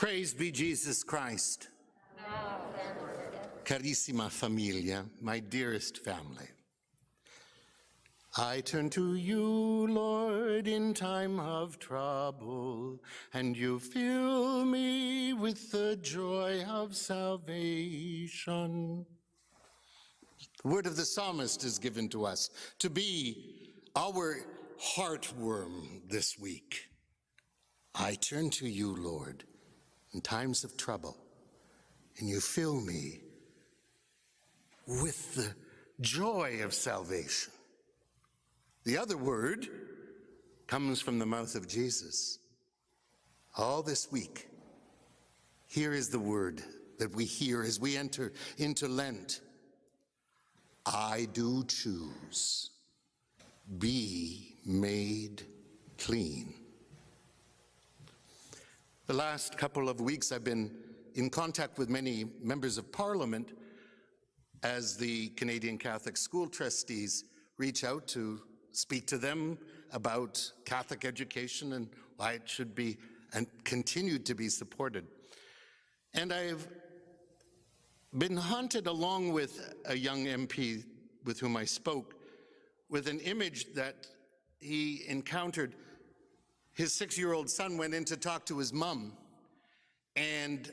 Praise be Jesus Christ. Carissima familia, my dearest family. I turn to you, Lord, in time of trouble, and you fill me with the joy of salvation. The word of the psalmist is given to us to be our heartworm this week. I turn to you, Lord, in times of trouble, and you fill me with the joy of salvation. The other word comes from the mouth of Jesus. All this week, here is the word that we hear as we enter into Lent. I do choose, be made clean. The last couple of weeks I've been in contact with many members of Parliament as the Canadian Catholic School Trustees reach out to speak to them about Catholic education and why it should be and continue to be supported. And I've been haunted, along with a young MP with whom I spoke, with an image that he encountered. His 6-year-old son went in to talk to his mom, and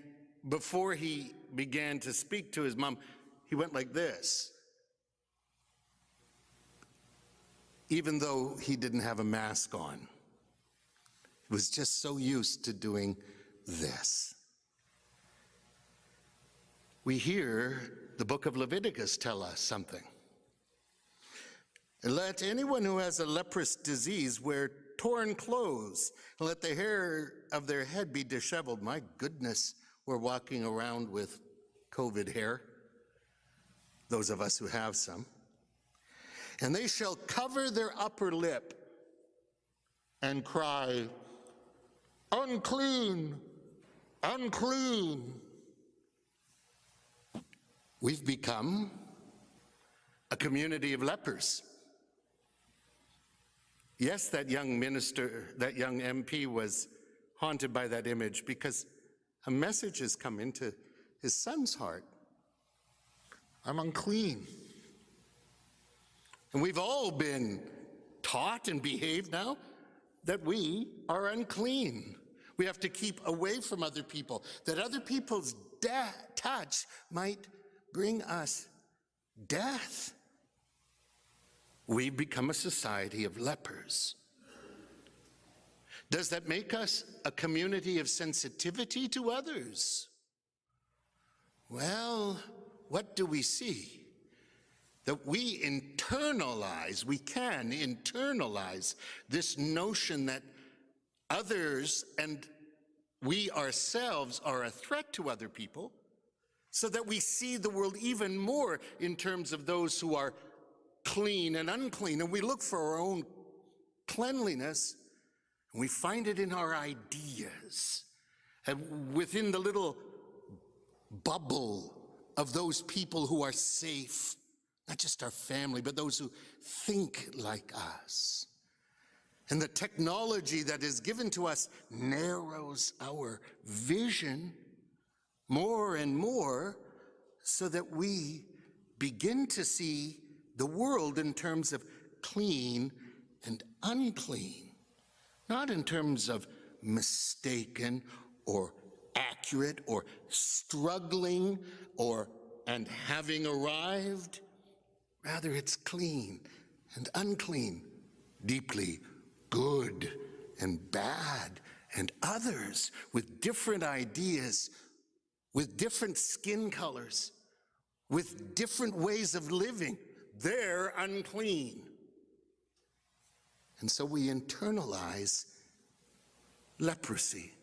before he began to speak to his mom, he went like this, even though he didn't have a mask on. He was just so used to doing this. We hear the book of Leviticus tell us something. Let anyone who has a leprous disease wear torn clothes, and let the hair of their head be disheveled. My goodness, we're walking around with COVID hair, those of us who have some. And they shall cover their upper lip and cry, unclean, unclean. We've become a community of lepers. Yes, that young minister, that young MP was haunted by that image because a message has come into his son's heart. I'm unclean. And we've all been taught and behaved now that we are unclean. We have to keep away from other people, that other people's touch might bring us death. We've become a society of lepers. Does that make us a community of sensitivity to others? Well, what do we see? That we can internalize this notion that others and we ourselves are a threat to other people, so that we see the world even more in terms of those who are clean and unclean, and we look for our own cleanliness, and we find it in our ideas, and within the little bubble of those people who are safe, not just our family, but those who think like us. And the technology that is given to us narrows our vision more and more, so that we begin to see the world in terms of clean and unclean, not in terms of mistaken or accurate or struggling and having arrived. Rather, it's clean and unclean, deeply good and bad, and others with different ideas, with different skin colors, with different ways of living. They're unclean. And so we internalize leprosy.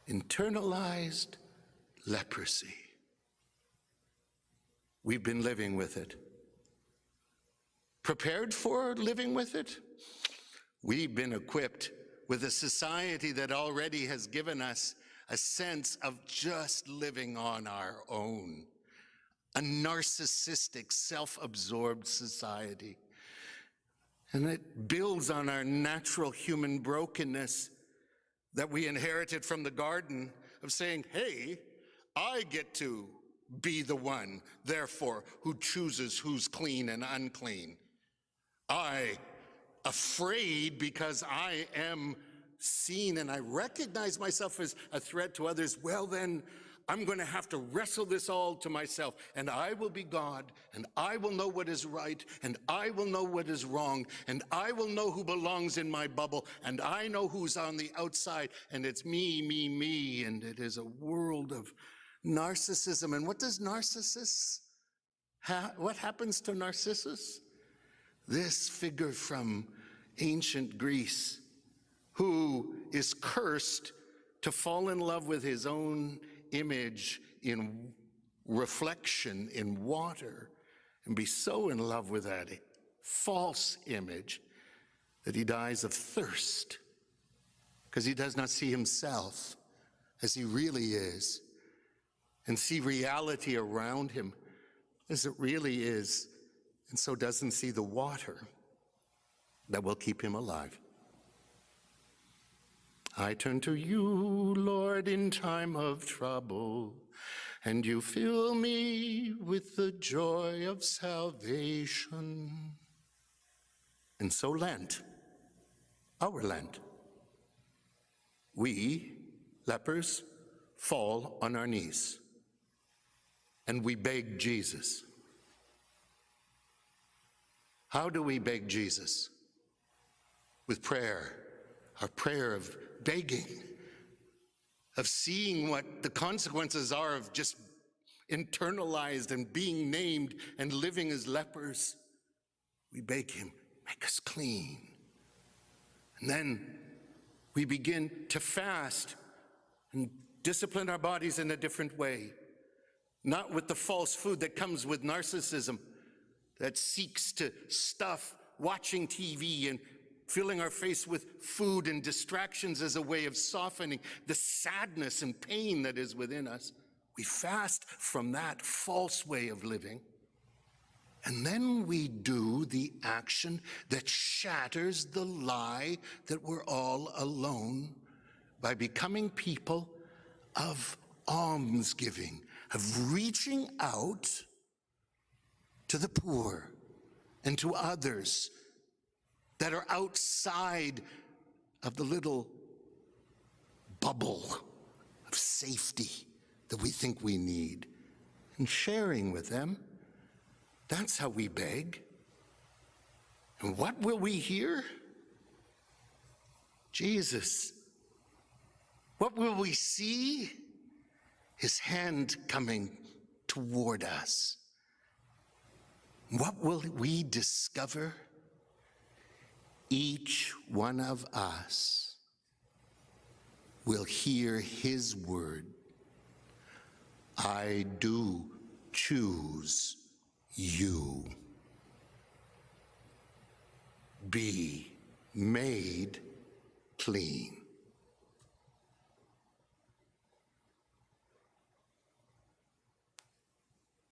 Internalized leprosy. We've been living with it. Prepared for living with it? We've been equipped with a society that already has given us a sense of just living on our own. A narcissistic, self-absorbed society. And it builds on our natural human brokenness that we inherited from the garden of saying, hey, I get to be the one, therefore, who chooses who's clean and unclean. I, afraid because I am seen and I recognize myself as a threat to others, well then, I'm going to have to wrestle this all to myself, and I will be God, and I will know what is right, and I will know what is wrong, and I will know who belongs in my bubble, and I know who's on the outside, and it's me, me, me, and it is a world of narcissism. And what does what happens to Narcissus? This figure from ancient Greece who is cursed to fall in love with his own image in reflection in water and be so in love with that false image that he dies of thirst because he does not see himself as he really is and see reality around him as it really is, and so doesn't see the water that will keep him alive. I turn to you, Lord, in time of trouble, and you fill me with the joy of salvation. And so Lent, our Lent, we, lepers, fall on our knees, and we beg Jesus. How do we beg Jesus? With prayer, our prayer of begging, of seeing what the consequences are of just internalized and being named and living as lepers. We beg him, make us clean. And then we begin to fast and discipline our bodies in a different way, not with the false food that comes with narcissism, that seeks to stuff watching TV and filling our face with food and distractions as a way of softening the sadness and pain that is within us. We fast from that false way of living. And then we do the action that shatters the lie that we're all alone by becoming people of almsgiving, of reaching out to the poor and to others that are outside of the little bubble of safety that we think we need, and sharing with them. That's how we beg. And what will we hear? Jesus. What will we see? His hand coming toward us. What will we discover? Each one of us will hear his word. I do choose you. Be made clean.